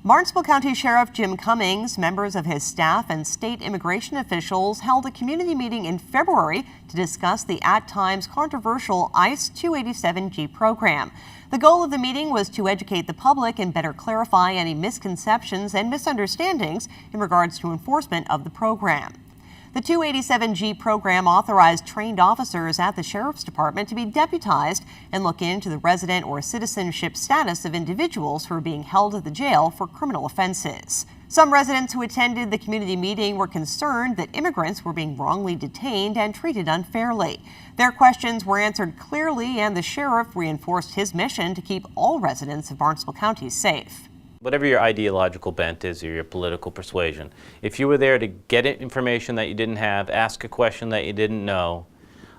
Barnstable County Sheriff Jim Cummings, members of his staff, and state immigration officials held a community meeting in February to discuss the at times controversial ICE 287G program. The goal of the meeting was to educate the public and better clarify any misconceptions and misunderstandings in regards to enforcement of the program. The 287G program authorized trained officers at the Sheriff's Department to be deputized and look into the resident or citizenship status of individuals who are being held at the jail for criminal offenses. Some residents who attended the community meeting were concerned that immigrants were being wrongly detained and treated unfairly. Their questions were answered clearly, and the sheriff reinforced his mission to keep all residents of Barnstable County safe. Whatever your ideological bent is or your political persuasion, if you were there to get information that you didn't have, ask a question that you didn't know,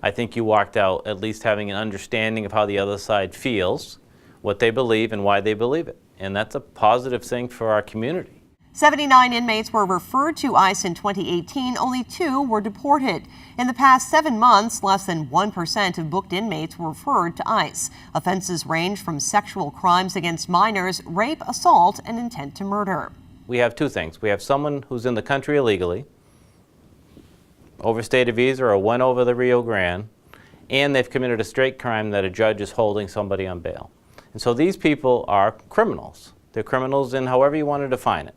I think you walked out at least having an understanding of how the other side feels, what they believe, and why they believe it. And that's a positive thing for our community. 79 inmates were referred to ICE in 2018. Only 2 were deported. In the past 7 months, less than 1% of booked inmates were referred to ICE. Offenses range from sexual crimes against minors, rape, assault, and intent to murder. We have 2 things. We have someone who's in the country illegally, overstayed a visa or went over the Rio Grande, and they've committed a straight crime that a judge is holding somebody on bail. And so these people are criminals. They're criminals in however you want to define it.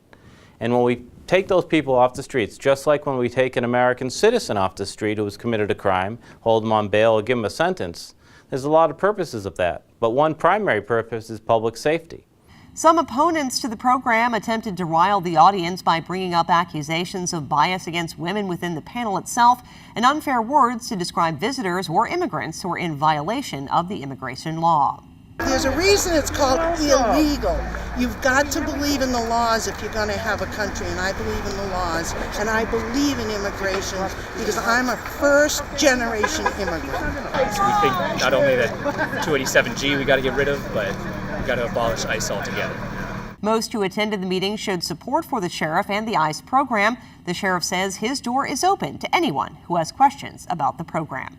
And when we take those people off the streets, just like when we take an American citizen off the street who has committed a crime, hold them on bail, or give them a sentence, there's a lot of purposes of that. But one primary purpose is public safety. Some opponents to the program attempted to rile the audience by bringing up accusations of bias against women within the panel itself and unfair words to describe visitors or immigrants who are in violation of the immigration law. There's a reason it's called illegal. You've got to believe in the laws if you're going to have a country, and I believe in the laws, and I believe in immigration because I'm a first-generation immigrant. We think not only that 287G we got to get rid of, but we got to abolish ICE altogether. Most who attended the meeting showed support for the sheriff and the ICE program. The sheriff says his door is open to anyone who has questions about the program.